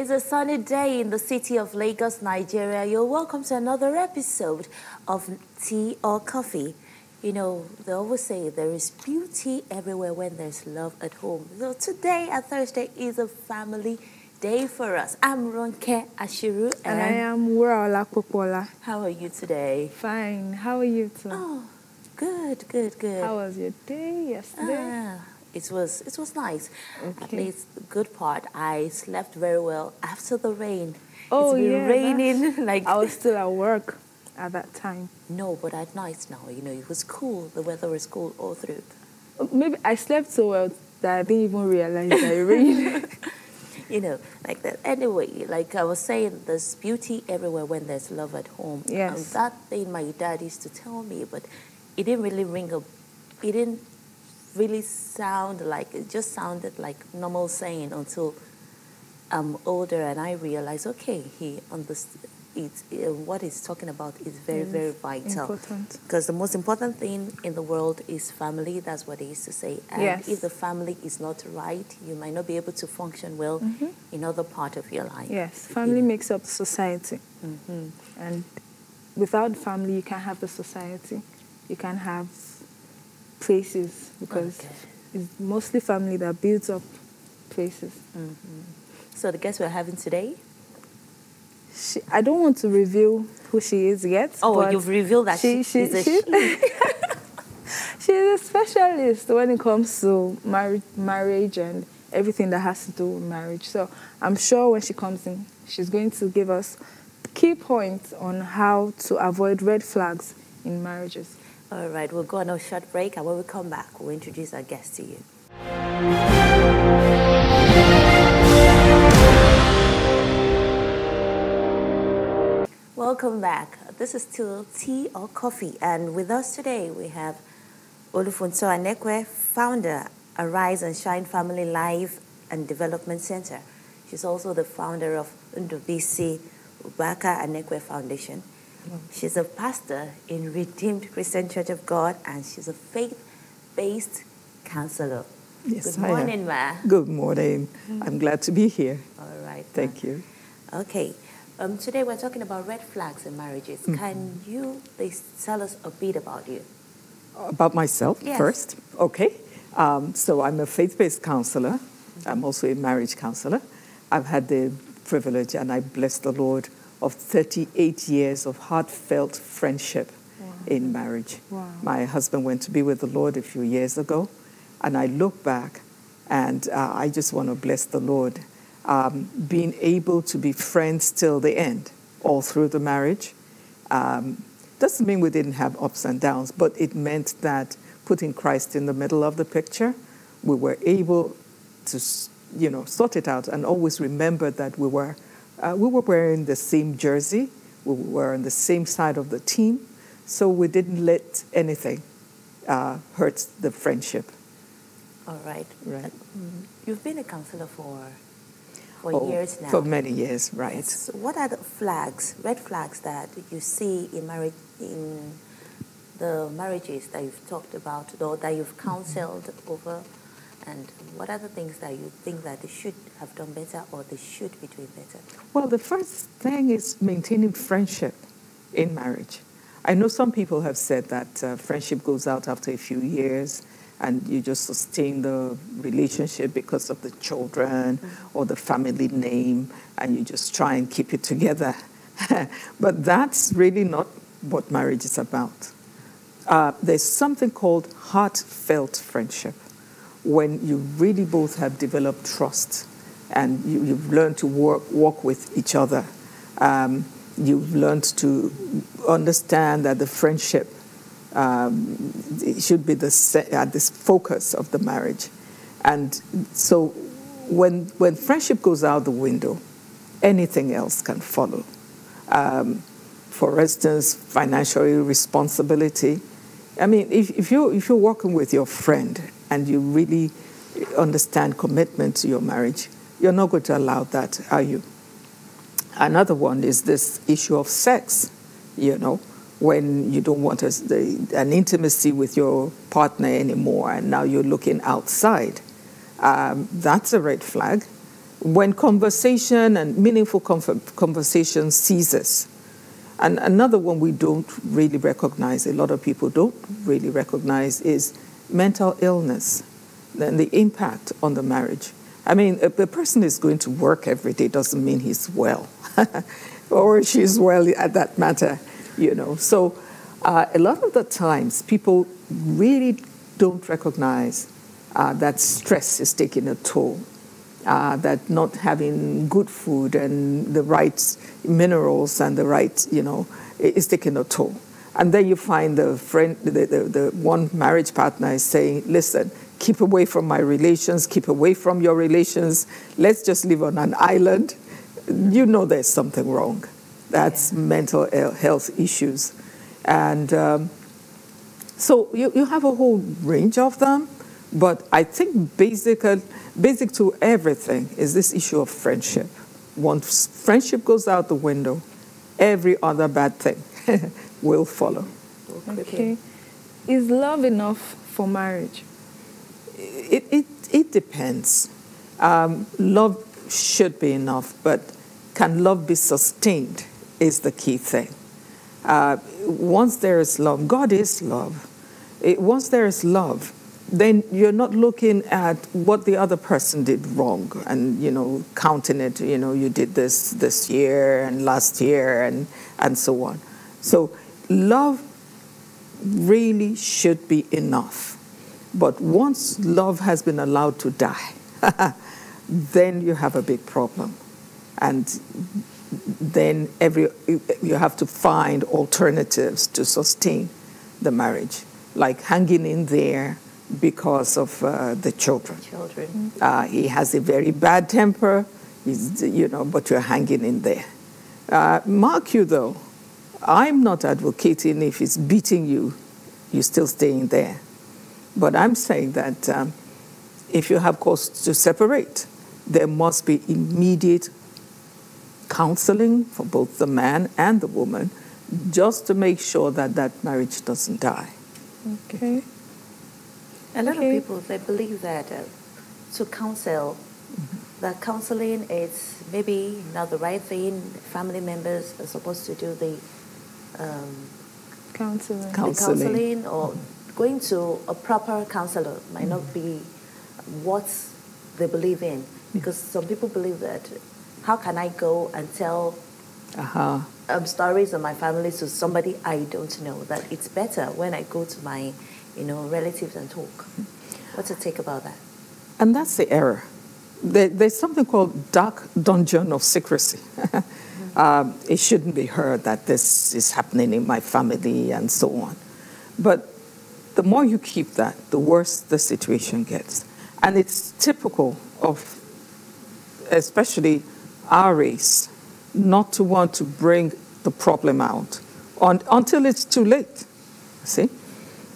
It's a sunny day in the city of Lagos, Nigeria. You're welcome to another episode of Tea or Coffee. You know, they always say there is beauty everywhere when there's love at home. So today, at Thursday, is a family day for us. I'm Ronke Ashiru. And I am Wuraola Popola. How are you today? Fine. How are you too? Oh, good. How was your day yesterday? It was nice. Okay. At least the good part, I slept very well after the rain. Oh, it's been yeah, raining like I was still at work at that time. No, but at night now, it was cool. The weather was cool all through. Maybe I slept so well that I didn't even realize that it rained. Like that. Anyway, like I was saying, there's beauty everywhere when there's love at home. Yes. And that thing my dad used to tell me, but it didn't really it didn't really sound like, it just sounded like normal saying until I'm older and I realized, okay, he understood. What he's talking about is very, very vital. Important. Because the most important thing in the world is family. That's what he used to say. And Yes. if the family is not right, you might not be able to function well in other part of your life. Yes, family makes up society. And without family, you can't have the society. You can't have places because it's mostly family that builds up places. So the guest we're having today? I don't want to reveal who she is yet. Oh, but you've revealed that she's a she. She's a specialist when it comes to marriage and everything that has to do with marriage. So I'm sure when she comes in, she's going to give us key points on how to avoid red flags in marriages. All right, we'll go on a short break, and when we come back, we'll introduce our guest to you. Welcome back. This is still Tea or Coffee, and with us today we have Olufunso Anekwe, founder, Arise and Shine Family Life and Development Center. She's also the founder of Ndubisi Ubaka Anekwe Foundation. She's a pastor in Redeemed Christian Church of God, and she's a faith-based counselor. Yes, Good morning, ma. Good morning. I'm glad to be here. All right. Thank you. Okay. Today we're talking about red flags in marriages. Can you please tell us a bit about you? About myself first? Okay. So I'm a faith-based counselor. I'm also a marriage counselor. I've had the privilege, and I bless the Lord, of 38 years of heartfelt friendship in marriage. Wow. My husband went to be with the Lord a few years ago, and I look back, and I just want to bless the Lord. Being able to be friends till the end, all through the marriage. Doesn't mean we didn't have ups and downs, but it meant that putting Christ in the middle of the picture, we were able to, sort it out and always remember that we were wearing the same jersey, we were on the same side of the team, so we didn't let anything hurt the friendship. All right. Right. You've been a counselor for years now. For many years, right. Yes. So what are the red flags that you see in marriage, in the marriages that you've talked about or that you've counseled over? And what are the things that you think that they should have done better or they should be doing better? Well, the first thing is maintaining friendship in marriage. I know some people have said that friendship goes out after a few years and you just sustain the relationship because of the children or the family name, and you just try and keep it together. But that's really not what marriage is about. There's something called heartfelt friendship, when you really both have developed trust and you've learned to walk with each other. You've learned to understand that the friendship it should be this focus of the marriage. And so when friendship goes out the window, anything else can follow. For instance, financial responsibility. I mean, if you're working with your friend and you really understand commitment to your marriage, you're not going to allow that, are you? Another one is this issue of sex, when you don't want an intimacy with your partner anymore and now you're looking outside. That's a red flag. When conversation and meaningful conversation ceases. And another one we don't really recognize, a lot of people don't really recognize, is mental illness and the impact on the marriage. I mean, a person is going to work every day doesn't mean he's well or she's well at that matter, you know. So a lot of the times people really don't recognize that stress is taking a toll, that not having good food and the right minerals and the right, you know, is taking a toll. And then you find the friend, the one marriage partner is saying, listen, keep away from my relations, keep away from your relations. Let's just live on an island. You know there's something wrong. That's mental health issues. And so you have a whole range of them. But I think basic to everything is this issue of friendship. Once friendship goes out the window, every other bad thing will follow. Okay. Is love enough for marriage? It depends. Love should be enough, but can love be sustained is the key thing. Once there is love, God is love. Once there is love, then you're not looking at what the other person did wrong and, you know, counting it, you know, you did this year and last year and so on. So love really should be enough. But once love has been allowed to die, then you have a big problem. And then you have to find alternatives to sustain the marriage, like hanging in there because of the children. He has a very bad temper, you know, but you're hanging in there. Mark you, though, I'm not advocating if he's beating you, you're still staying there. But I'm saying that if you have cause to separate, there must be immediate counseling for both the man and the woman, just to make sure that that marriage doesn't die. Okay. A lot of people, they believe that to counsel, that counseling is maybe not the right thing. Family members are supposed to do the counseling, or going to a proper counselor might not be what they believe in. Because some people believe that, how can I go and tell stories of my family to somebody I don't know? That it's better when I go to my, you know, relatives and talk. What's your take about that? And that's the error. There's something called dark dungeon of secrecy. It shouldn't be heard that this is happening in my family and so on. But the more you keep that, the worse the situation gets. And it's typical of especially our race not to want to bring the problem out until it's too late, see?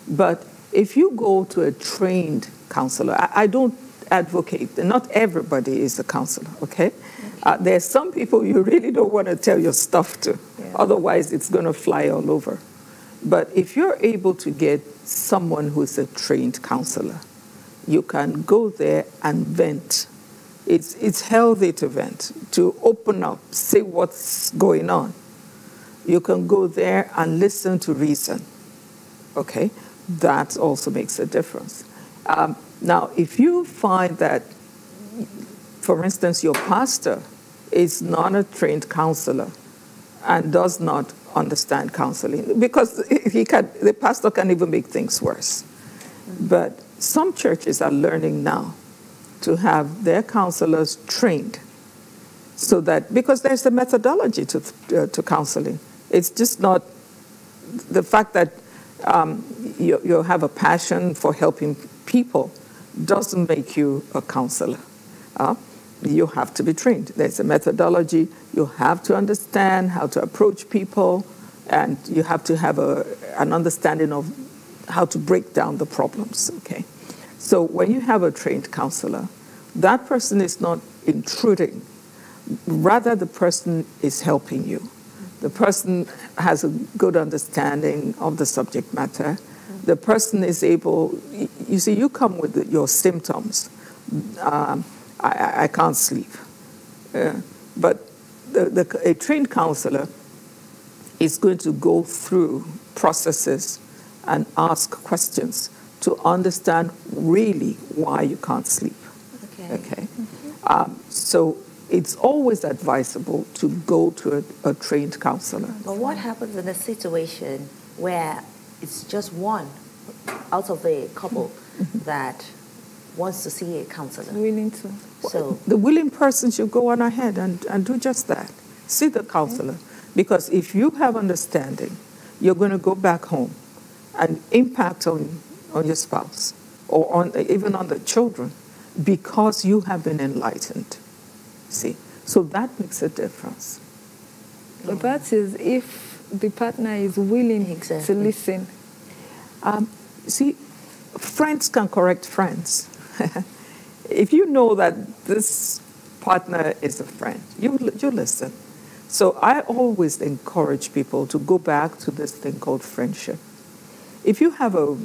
But if you go to a trained counselor, I don't advocate, not everybody is a counselor, okay? There's some people you really don't want to tell your stuff to, otherwise it's going to fly all over. But if you're able to get someone who's a trained counselor, you can go there and vent. It's healthy to vent, to open up, say what's going on. You can go there and listen to reason, okay? That also makes a difference. Now, if you find that, for instance, your pastor is not a trained counselor and does not understand counseling, because the pastor can even make things worse. But some churches are learning now to have their counselors trained, so that, because there's a methodology to counseling. It's just not the fact that you have a passion for helping people doesn't make you a counselor. You have to be trained. There's a methodology. You have to understand how to approach people, and you have to have an understanding of how to break down the problems, okay? So when you have a trained counselor, that person is not intruding. Rather, the person is helping you. The person has a good understanding of the subject matter. The person is able, you see, you come with your symptoms. I can't sleep. But a trained counselor is going to go through processes and ask questions to understand really why you can't sleep. Okay. So it's always advisable to go to a trained counselor. But what happens in a situation where it's just one out of the couple that wants to see a counselor? Willing to. So the willing person should go on ahead and do just that. See the counselor. Because if you have understanding, you're going to go back home and impact on your spouse or even on the children because you have been enlightened. See? So that makes a difference. But that is if the partner is willing to listen. See, friends can correct friends. If you know that this partner is a friend, you listen. So I always encourage people to go back to this thing called friendship. If you have a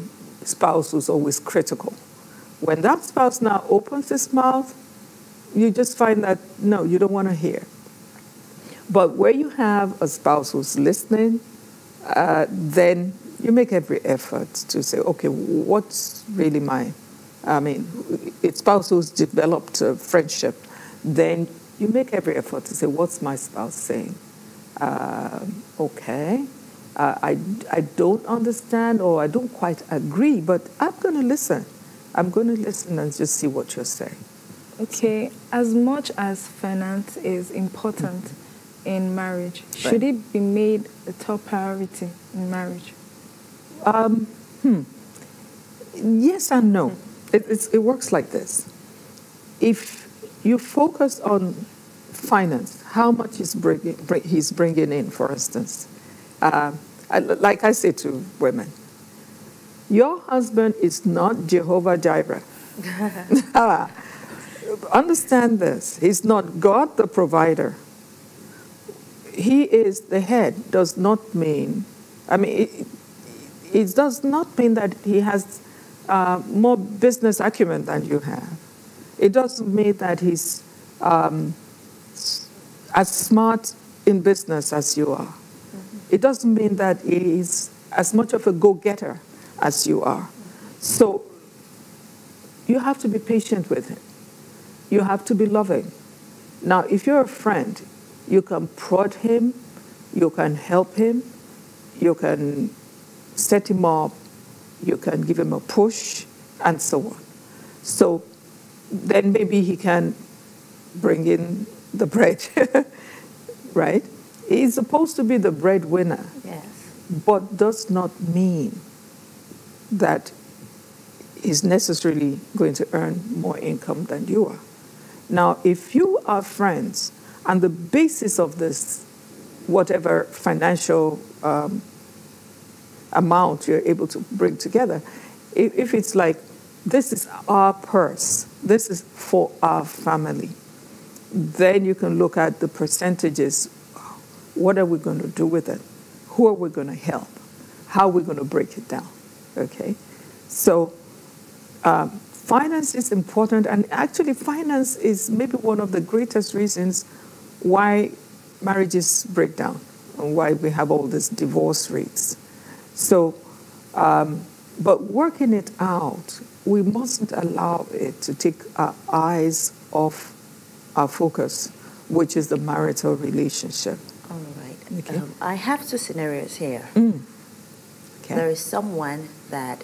spouse who's always critical, when that spouse now opens his mouth, you just find that, no, you don't want to hear. But where you have a spouse who's listening, then you make every effort to say, okay, what's really a spouse who's developed a friendship, then you make every effort to say, what's my spouse saying? Okay, I don't understand or I don't quite agree, but I'm going to listen. I'm going to listen and just see what you're saying. Okay, as much as finance is important in marriage, should it be made a top priority in marriage? Yes and no. It works like this. If you focus on finance, how much he's bringing in, for instance. Like I say to women, your husband is not Jehovah Jireh. Understand this. He's not God the provider. He is the head. Does not mean, it does not mean that he has more business acumen than you have. It doesn't mean that he's as smart in business as you are. It doesn't mean that he is as much of a go-getter as you are. So you have to be patient with him. You have to be loving. Now, if you're a friend, you can prod him, you can help him, you can set him up, you can give him a push, and so on. So then maybe he can bring in the bread, right? He's supposed to be the breadwinner, yes, but does not mean that he's necessarily going to earn more income than you are. Now, if you are friends, and the basis of this, whatever financial amount you're able to bring together, if it's like, this is our purse, this is for our family, then you can look at the percentages. What are we going to do with it? Who are we going to help? How are we going to break it down? Okay? So finance is important, and actually finance is maybe one of the greatest reasons why marriages break down and why we have all these divorce rates. So, but working it out, we mustn't allow it to take our eyes off our focus, which is the marital relationship. all right. Okay. I have two scenarios here. Okay. There is someone that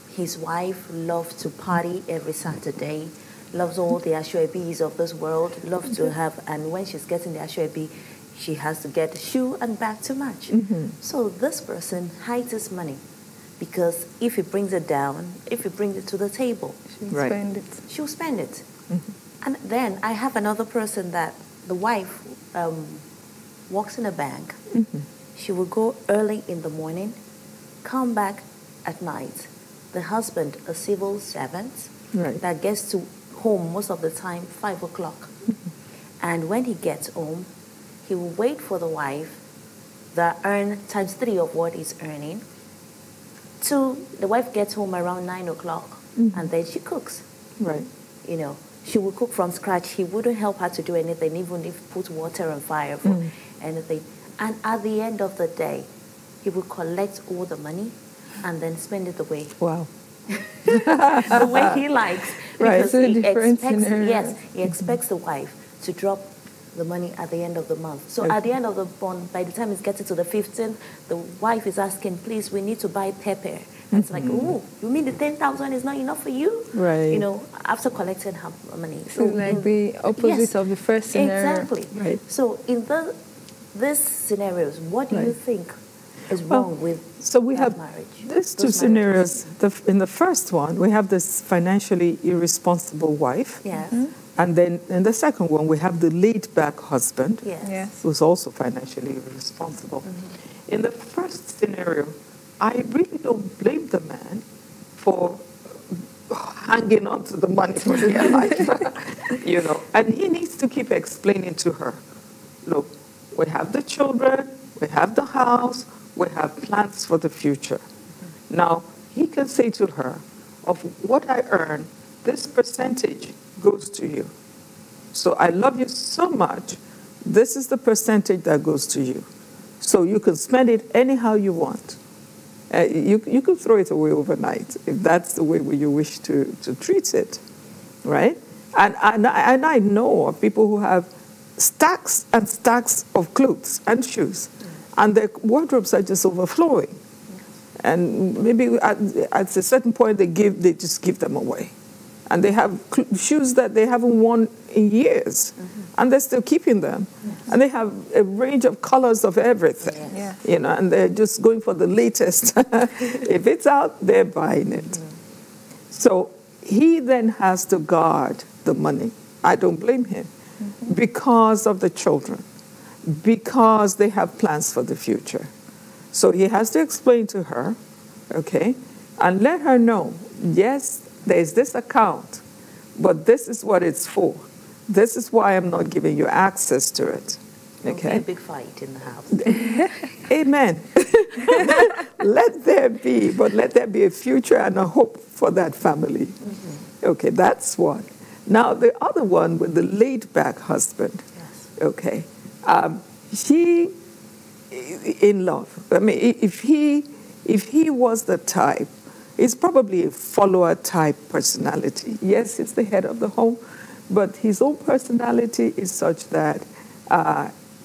his wife loves to party every Saturday, loves all the ashwebis of this world, loves to have, and when she's getting the ashwebi, she has to get a shoe and bag to match. So this person hides his money because if he brings it down, if he brings it to the table, Right. Spend it. she'll spend it. And then I have another person that the wife works in a bank. She will go early in the morning, come back at night. The husband, a civil servant, Right. that gets to home most of the time 5 o'clock. And when he gets home, he will wait for the wife that earn times 3 of what he's earning. The wife gets home around 9 o'clock, and then she cooks. Right. You know, she would cook from scratch. He wouldn't help her to do anything, even if put water on fire for anything. And at the end of the day, he would collect all the money and then spend it away. Wow. The way he likes. Right. Because he expects the wife to drop the money at the end of the month. So at the end of the month, by the time it's getting to the 15th, the wife is asking, please, we need to buy pepper. And it's like, oh, you mean the 10,000 is not enough for you? Right. You know, after collecting her money. So like the opposite of the first scenario. Exactly. Right. So in these scenarios, what do you think is wrong with so we have marriage? These two scenarios. In the first one, we have this financially irresponsible wife. Yes. And then in the second one, we have the laid-back husband, Yes. who's also financially irresponsible. In the first scenario, I really don't blame the man for hanging on to the money for their life, you know. And he needs to keep explaining to her, look, we have the children, we have the house, we have plans for the future. Now, he can say to her, of what I earn, this percentage goes to you. So I love you so much, this is the percentage that goes to you. So you can spend it anyhow you want. You can throw it away overnight if that's the way you wish to treat it, right? And I know of people who have stacks and stacks of clothes and shoes, and their wardrobes are just overflowing. And maybe at a certain point they just give them away. And they have shoes that they haven't worn in years, and they're still keeping them. And they have a range of colors of everything, you know, and they're just going for the latest. If it's out, they're buying it. So he then has to guard the money. I don't blame him because of the children, because they have plans for the future. So he has to explain to her, okay, and let her know, yes, there's this account, but this is what it's for. This is why I'm not giving you access to it. Okay? A big fight in the house. Amen. Let there be, but let there be a future and a hope for that family. Okay, that's one. Now, the other one with the laid-back husband. Yes. Okay. She, in love. I mean, if he was the type, he's probably a follower type personality. Yes, he's the head of the home, but his own personality is such that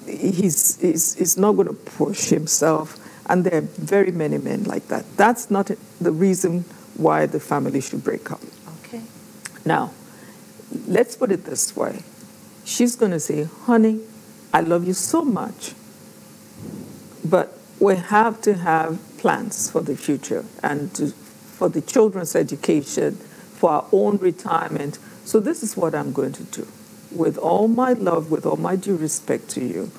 he's not going to push himself. And there are very many men like that. That's not the reason why the family should break up. Okay. Now, let's put it this way. She's going to say, honey, I love you so much, but we have to have plans for the future and for the children's education, for our own retirement. So this is what I'm going to do. With all my love, with all my due respect to you,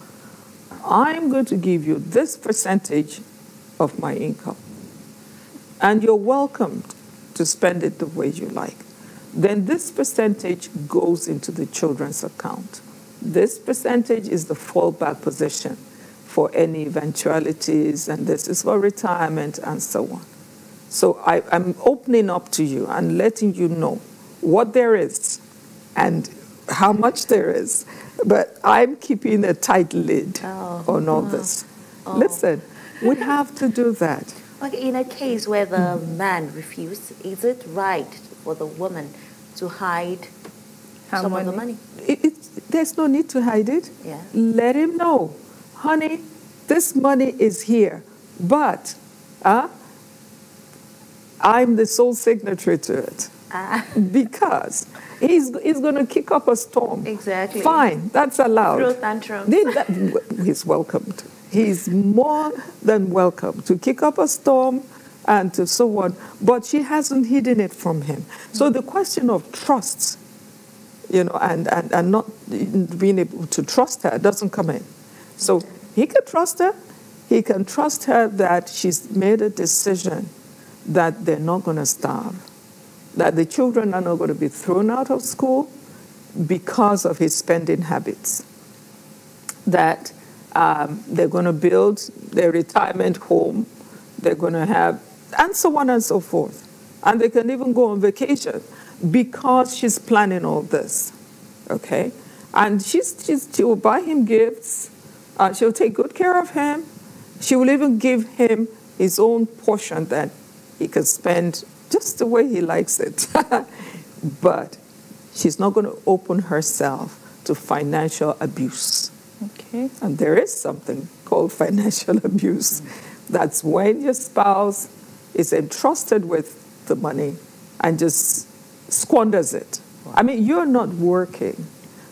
I'm going to give you this percentage of my income. And you're welcome to spend it the way you like. Then this percentage goes into the children's account. This percentage is the fallback position for any eventualities, and this is for retirement and so on. So I'm opening up to you and letting you know what there is and how much there is, but I'm keeping a tight lid on all this. Listen, we have to do that. Okay, in a case where the man refused, is it right for the woman to hide some of the money? There's no need to hide it. Yeah. Let him know, honey, this money is here, but I'm the sole signatory to it. Because he's going to kick up a storm. Exactly. Fine, that's allowed. Throw tantrum. He's welcomed. He's more than welcome to kick up a storm and to so on. But she hasn't hidden it from him. So the question of trust, you know, and not being able to trust her doesn't come in. So he can trust her. He can trust her that she's made a decision that they're not going to starve, that the children are not going to be thrown out of school because of his spending habits, that they're going to build their retirement home, they're going to have, and so on and so forth. And they can even go on vacation. because she's planning all this, okay? And she will buy him gifts. She'll take good care of him. She will even give him his own portion that he could spend just the way he likes it. But she's not going to open herself to financial abuse. Okay. And there is something called financial abuse. That's when your spouse is entrusted with the money and just squanders it. Wow. I mean, you're not working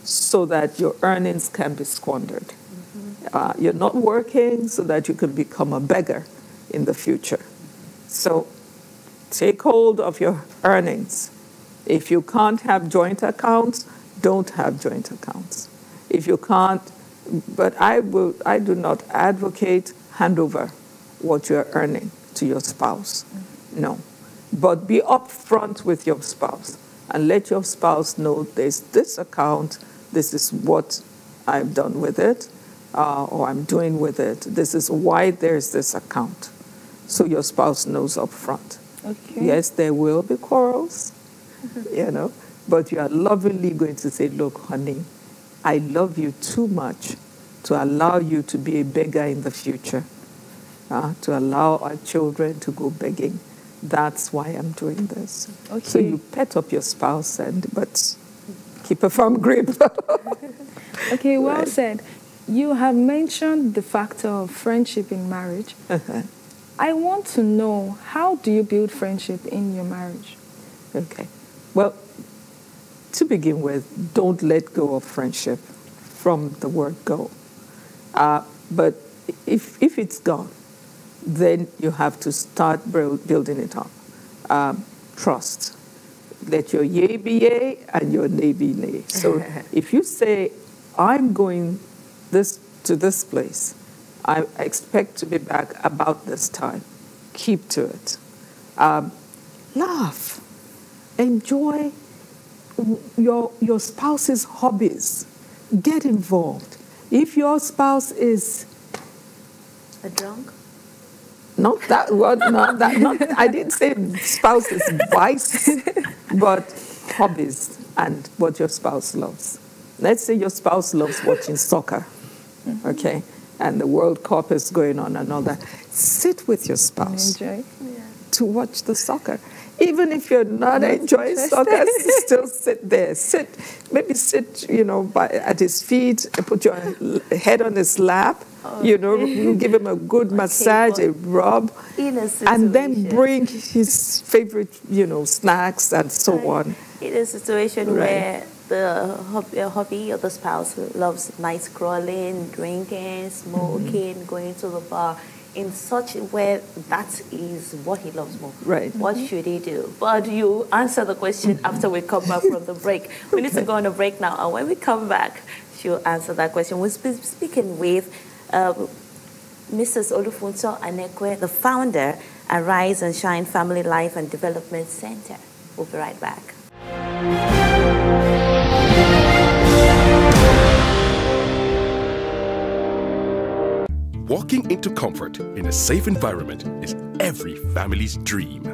so that your earnings can be squandered. You're not working so that you can become a beggar in the future. So take hold of your earnings. If you can't have joint accounts, don't have joint accounts. If you can't, but I do not advocate hand over what you're earning to your spouse. No. But be upfront with your spouse and let your spouse know there's this account, this is what I've done with it, or I'm doing with it. This is why there's this account. So your spouse knows up front. Okay. Yes, there will be quarrels, but you are lovingly going to say, look, honey, I love you too much to allow you to be a beggar in the future, to allow our children to go begging. That's why I'm doing this. Okay. So you pet up your spouse, but keep a firm grip. Okay, well said. You have mentioned the factor of friendship in marriage. I want to know, how do you build friendship in your marriage? Okay. Well, to begin with, don't let go of friendship from the word go. But if it's gone, then you have to start building it up. Trust. Let your yea be yea and your nay be nay. So if you say, I'm going to this place, I expect to be back about this time, keep to it. Laugh. Enjoy your spouse's hobbies. Get involved. If your spouse is a drunk? Not that word, I didn't say spouse is vice, but hobbies and what your spouse loves. Let's say your spouse loves watching soccer, okay, and the World Cup is going on and all that. Sit with your spouse to watch the soccer. Even if you're not enjoying soccer, still sit there. Maybe sit, at his feet, and put your head on his lap. You give him a good massage, a rub, and then bring his favorite, snacks and so on. In a situation where the hobby of the spouse loves night scrolling, drinking, smoking, going to the bar, in such a way that is what he loves more. Right. What should he do? But you answer the question after we come back from the break. We need to go on a break now, and when we come back, she'll answer that question. We'll be speaking with Mrs. Olufunso Anekwe, the founder at Rise and Shine Family Life and Development Center. We'll be right back. Walking into comfort in a safe environment is every family's dream.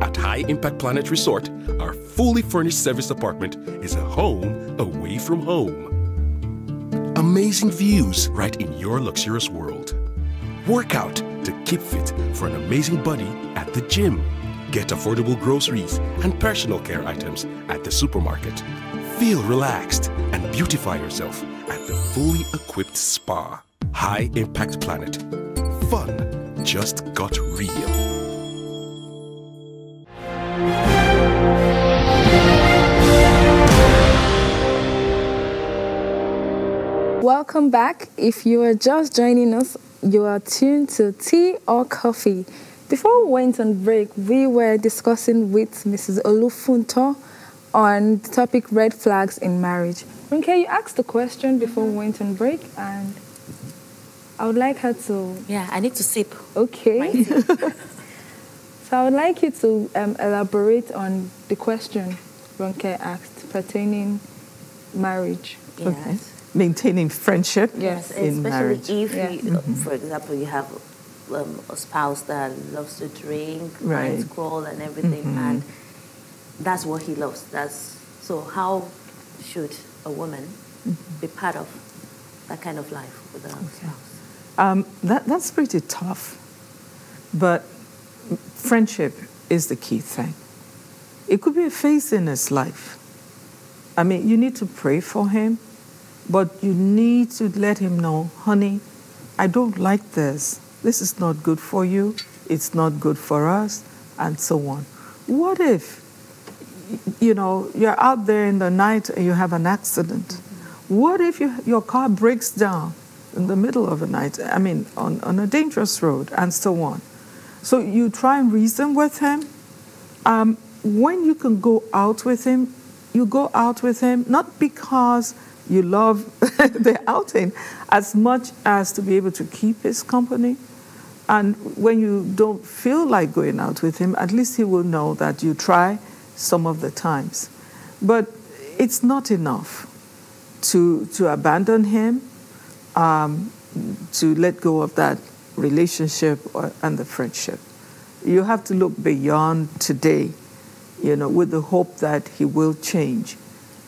At High Impact Planet Resort, our fully furnished service apartment is a home away from home. Amazing views right in your luxurious world. Work out to keep fit for an amazing body at the gym. Get affordable groceries and personal care items at the supermarket. Feel relaxed and beautify yourself at the fully equipped spa. High Impact Planet. Fun just got real. Welcome back. If you are just joining us, you are tuned to Tea or Coffee. Before we went on break, we were discussing with Mrs. Olufunso on the topic red flags in marriage. Rinke, you asked the question before we went on break, and I would like her to... Yeah, I need to sip. Okay. So I would like you to elaborate on the question Ronke asked pertaining marriage. Yes. Okay. Maintaining friendship in marriage. Especially if, for example, you have a spouse that loves to drink, night scroll and everything, and that's what he loves. So how should a woman be part of that kind of life with a spouse? That's pretty tough, but friendship is the key thing. It could be a phase in his life. I mean, you need to pray for him, but you need to let him know, honey, I don't like this. This is not good for you. It's not good for us, and so on. What if, you're out there in the night and you have an accident? What if your car breaks down in the middle of the night? I mean, on a dangerous road, and so on. So you try and reason with him. When you can go out with him, you go out with him, not because you love the outing, as much as to be able to keep his company. And when you don't feel like going out with him, at least he will know that you try some of the times. But it's not enough to abandon him, to let go of that relationship and the friendship. You have to look beyond today, with the hope that he will change.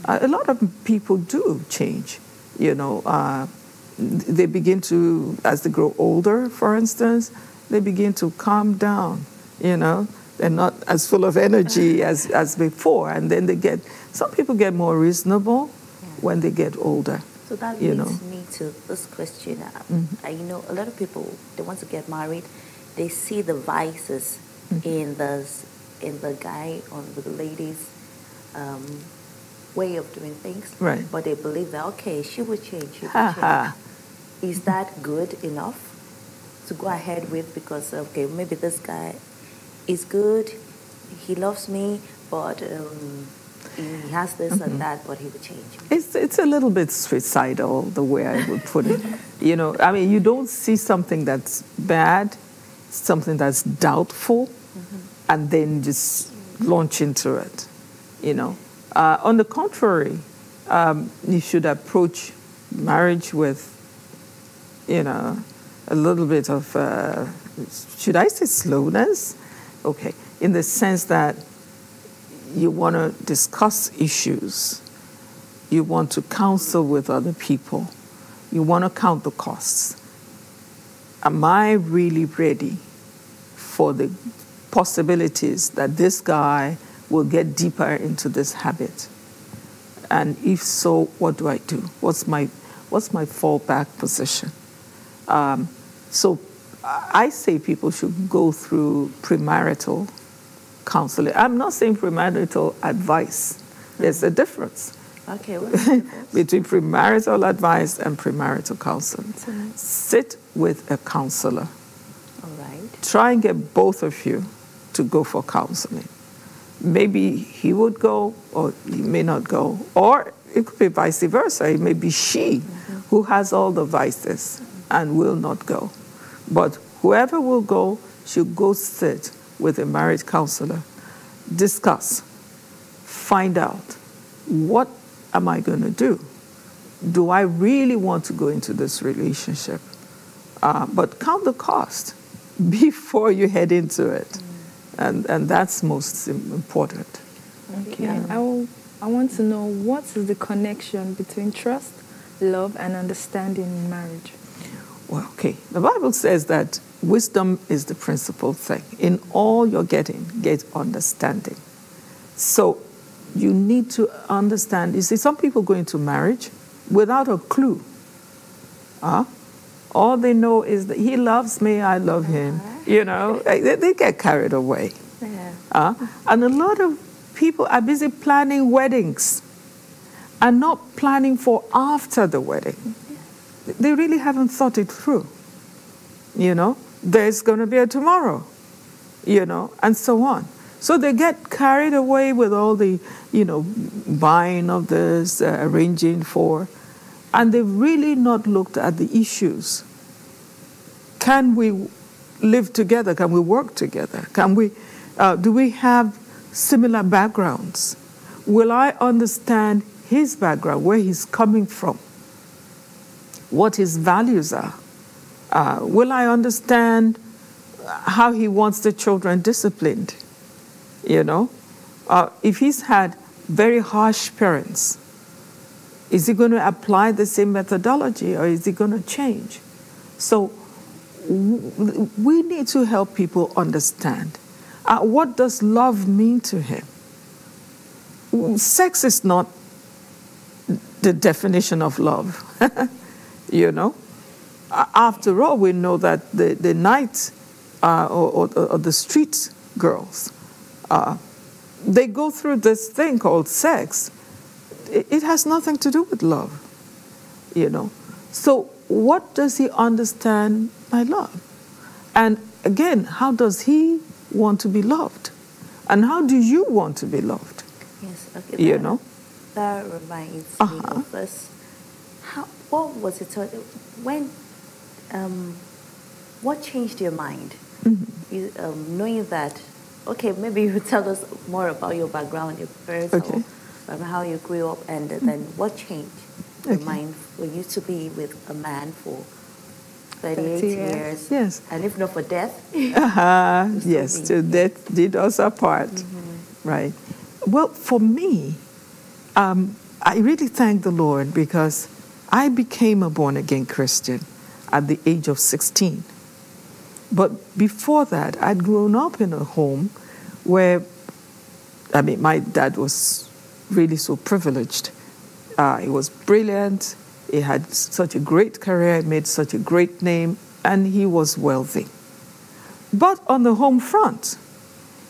A lot of people do change, They begin to, as they grow older, for instance, they begin to calm down, They're not as full of energy as before. And then some people get more reasonable when they get older. So that leads me to this question. A lot of people, they want to get married. They see the vices in the guy or the lady's way of doing things. Right. But they believe that, okay, she will change. She will change. Is that good enough to go ahead with? Because, okay, maybe this guy is good. He loves me, but he has this and that, but he will change. It's a little bit suicidal, the way I would put it. You don't see something that's bad, something that's doubtful, and then just launch into it, On the contrary, you should approach marriage with, a little bit of, should I say slowness? Okay, in the sense that you want to discuss issues, you want to counsel with other people, you want to count the costs. Am I really ready for the possibilities that this guy will get deeper into this habit? And if so, what do I do? What's my fallback position? So I say people should go through premarital counseling. I'm not saying premarital advice. There's a difference. Okay, what's the difference? Between premarital advice and premarital counseling. Sit with a counselor. All right. Try and get both of you to go for counseling. Maybe he would go, or he may not go. Or it could be vice versa. It may be she who has all the vices and will not go. But whoever will go should go sit with a marriage counselor, discuss, find out, what am I going to do? Do I really want to go into this relationship? But count the cost before you head into it. And that's most important. Okay. I want to know, what is the connection between trust, love, and understanding in marriage? Well, okay. The Bible says that wisdom is the principal thing. In all you're getting, get understanding. So you need to understand. You see, some people go into marriage without a clue. All they know is that he loves me, I love him. They get carried away. Yeah. And a lot of people are busy planning weddings and not planning for after the wedding. They really haven't thought it through. There's going to be a tomorrow, and so on. So they get carried away with all the, buying of this, arranging for, and they've really not looked at the issues. Can we live together? Can we work together? Do we have similar backgrounds? Will I understand his background, where he's coming from, what his values are? Will I understand how he wants the children disciplined? If he's had very harsh parents, is he going to apply the same methodology, or is he going to change? So we need to help people understand what does love mean to him. Sex is not the definition of love, you know. After all, we know that the night or the street girls, they go through this thing called sex. It has nothing to do with love, you know. So what does he understand by love? And again, how does he want to be loved? And how do you want to be loved? Yes, okay. You know? That reminds me of this. What was it? When, what changed your mind? Mm-hmm. You, knowing that, okay, maybe you tell us more about your background, your parents, okay, or how you grew up, and then what changed your mind for you to be with a man for 38 years? Yes. And if not for death? Yes, till death did us apart. Mm-hmm. Right. Well, for me, I really thank the Lord because I became a born-again Christian at the age of 16. But before that, I'd grown up in a home where, I mean, my dad was really so privileged. He was brilliant. He had such a great career, made such a great name, and he was wealthy. But on the home front,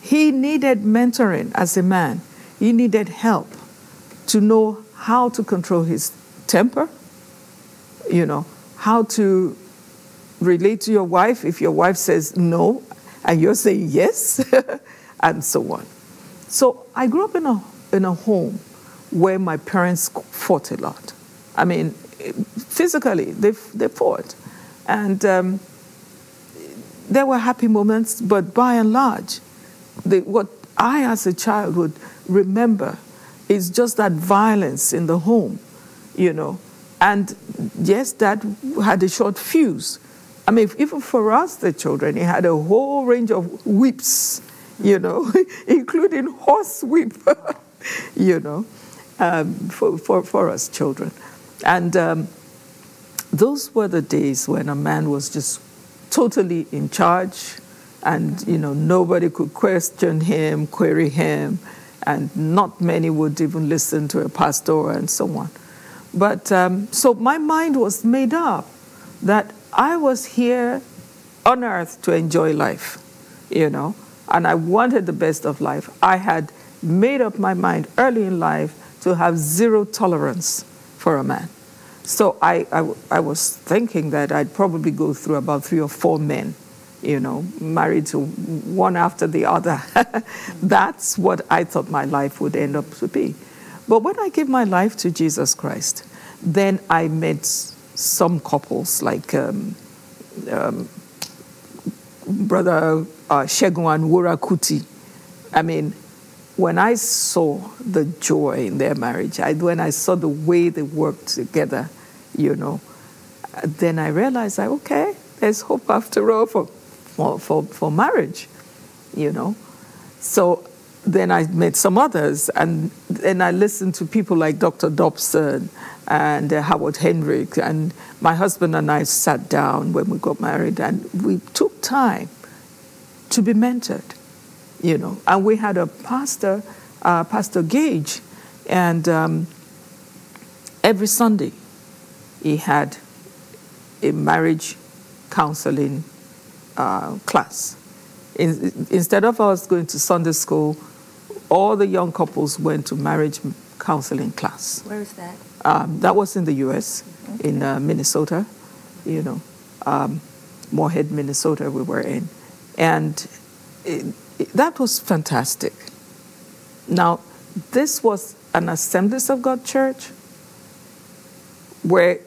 he needed mentoring as a man. He needed help to know how to control his temper, you know, how to relate to your wife if your wife says no and you're saying yes, and so on. So I grew up in a home where my parents fought a lot. I mean, physically, they fought. And there were happy moments, but by and large, what I as a child would remember is just that violence in the home, you know. And yes, Dad had a short fuse. I mean, even for us, the children, he had a whole range of whips, you know, including horse whip, you know, for us children. And those were the days when a man was just totally in charge, and, you know, nobody could question him, query him, and not many would even listen to a pastor and so on. But so my mind was made up that I was here on earth to enjoy life, you know, and I wanted the best of life. I had made up my mind early in life to have zero tolerance for a man. So I was thinking that I'd probably go through about 3 or 4 men, you know, married to one after the other. That's what I thought my life would end up to be. But when I gave my life to Jesus Christ, then I met some couples like Brother Shegun and Wura Kuti. I mean, when I saw the joy in their marriage, when I saw the way they worked together, you know, then I realized, okay, there's hope after all for marriage, you know. So then I met some others, and then I listened to people like Dr. Dobson and Howard Hendrick, and my husband and I sat down when we got married, and we took time to be mentored, you know. And we had a pastor, Pastor Gage, and every Sunday he had a marriage counseling class. Instead of us going to Sunday school, all the young couples went to marriage counseling class. Where is that? That was in the U.S., okay, in Minnesota, you know, Moorhead, Minnesota we were in. And that was fantastic. Now, this was an Assemblies of God church where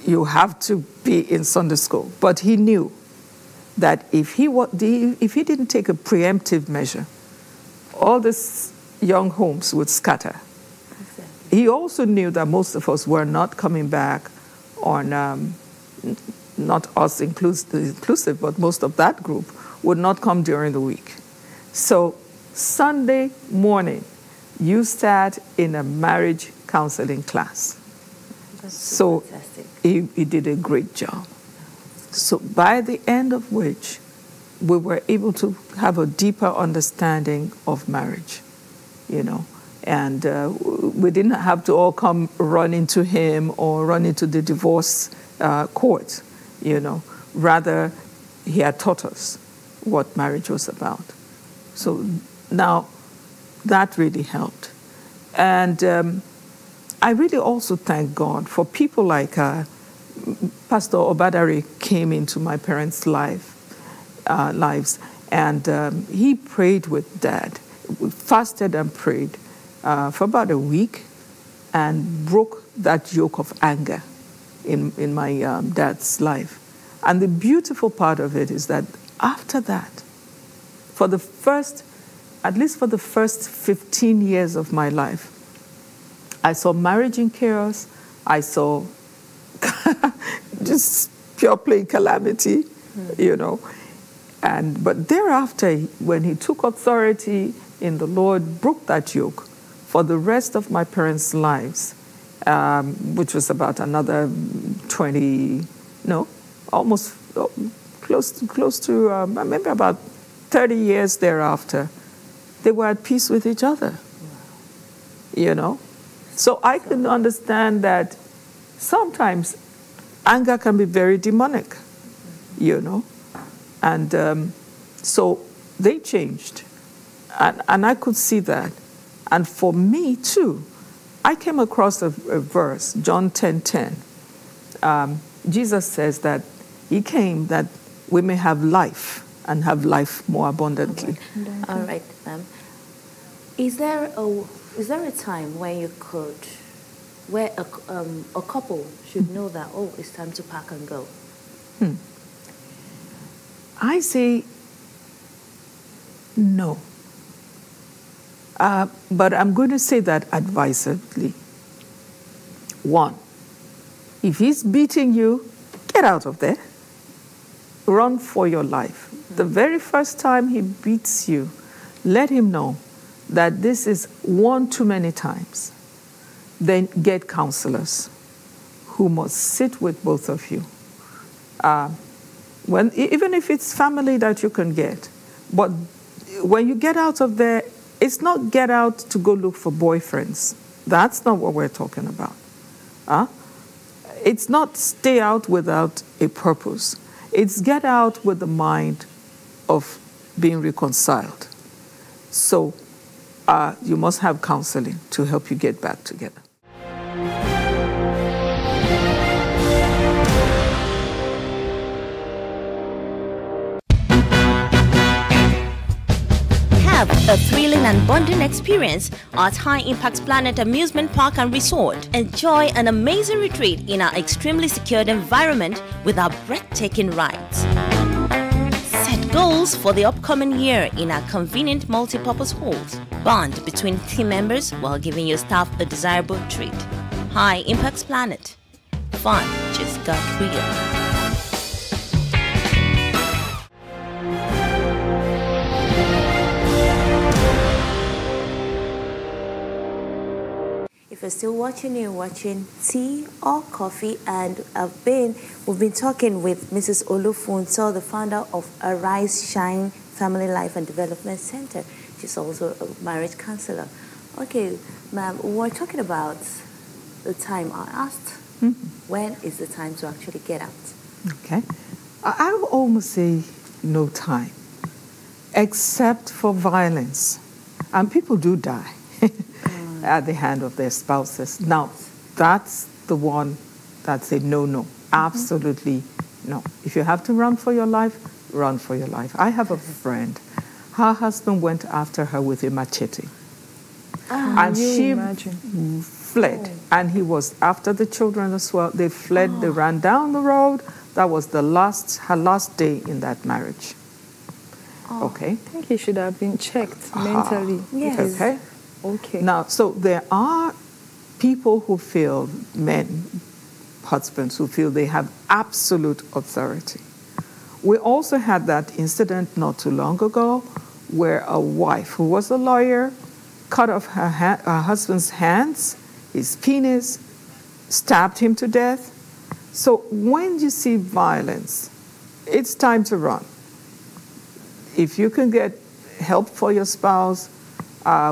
you have to be in Sunday school. But he knew that if he didn't take a preemptive measure, all these young homes would scatter. Exactly. He also knew that most of us were not coming back on, not us inclusive, but most of that group would not come during the week. So Sunday morning, you sat in a marriage counseling class. That's So fantastic. he did a great job. So by the end of which, we were able to have a deeper understanding of marriage, you know. And we didn't have to all come run into him or run into the divorce court, you know. Rather, he had taught us what marriage was about. So now that really helped. And I really also thank God for people like Pastor Obadari came into my parents' lives, and he prayed with Dad. We fasted and prayed for about a week and broke that yoke of anger in my dad's life. And the beautiful part of it is that after that, at least for the first 15 years of my life, I saw marriage in chaos. I saw just pure plain calamity, you know. But thereafter, when he took authority in the Lord, broke that yoke for the rest of my parents' lives, which was about another 20, no, almost close to maybe about 30 years thereafter, they were at peace with each other, you know. So I can understand that sometimes anger can be very demonic, you know. And so they changed. And I could see that. And for me, too, I came across a verse, John 10:10. Jesus says that he came that we may have life and have life more abundantly. All right, ma'am. Is there a time where a couple should know that, oh, it's time to pack and go? I say no. But I'm going to say that advisedly. One, if he's beating you, get out of there. Run for your life. The very first time he beats you, let him know that this is one too many times. Then get counselors who must sit with both of you. Even if it's family that you can get. But when you get out of there, it's not get out to go look for boyfriends. That's not what we're talking about. It's not stay out without a purpose. It's get out with the mind of being reconciled. So you must have counseling to help you get back together. Have a thrilling and bonding experience at High Impact Planet Amusement Park and Resort. Enjoy an amazing retreat in our extremely secured environment with our breathtaking rides. Set goals for the upcoming year in our convenient multi-purpose halls. Bond between team members while giving your staff a desirable treat. High Impact Planet. Fun just got real. If you're still watching, you're watching Tea or Coffee, and we've been talking with Mrs. Olufunso, the founder of Arise Shine Family Life and Development Center. She's also a marriage counselor. Okay, ma'am, we're talking about the time. I asked, when is the time to actually get out? Okay. I will almost say no time, except for violence. And people do die at the hand of their spouses. Now, that's the one that's a no-no. Absolutely no. If you have to run for your life, run for your life. I have a friend. Her husband went after her with a machete. And she fled. And he was after the children as well. They fled. They ran down the road. That was her last day in that marriage. Okay. I think he should have been checked mentally. Yes. Okay. Okay. Now, so there are people who feel, husbands who feel they have absolute authority. We also had that incident not too long ago where a wife who was a lawyer cut off her husband's hands, his penis, stabbed him to death. So when you see violence, it's time to run. If you can get help for your spouse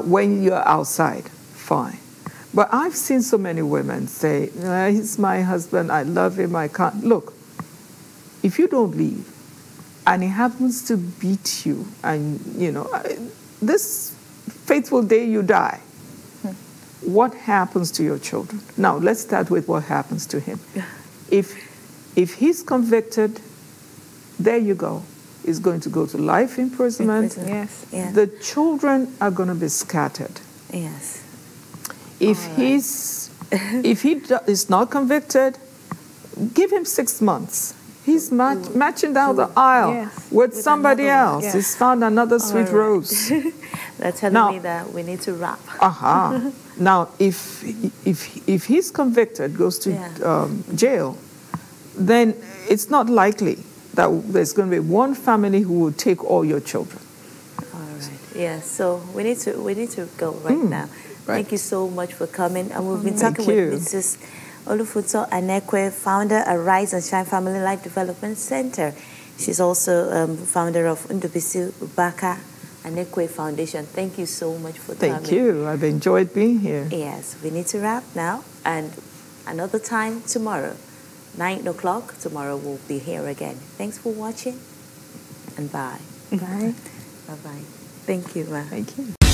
when you're outside, fine. But I've seen so many women say, he's my husband, I love him, I can't. Look, if you don't leave, and he happens to beat you, and, this fateful day you die, what happens to your children? Now, let's start with what happens to him. If he's convicted, there you go. He's going to go to life imprisonment. Yes. Yeah. The children are going to be scattered. Yes. If he is not convicted, give him 6 months. He's matching down the aisle with somebody else. Yes. He's found another sweet rose. They're telling me that we need to wrap. Now, if he's convicted, goes to jail, then it's not likely that there's going to be one family who will take all your children. All right. Yeah. So we need to go right now. Right. Thank you so much for coming. And we've been talking with Mrs. Olufunso Anekwe, founder of Rise and Shine Family Life Development Center. She's also founder of Ndubisi Ubaka Anekwe Foundation. Thank you so much for coming. Thank you. I've enjoyed being here. Yes, we need to wrap now. And another time tomorrow, 9 o'clock, tomorrow we'll be here again. Thanks for watching, and bye. Bye. Bye-bye. Thank you, ma. Thank you.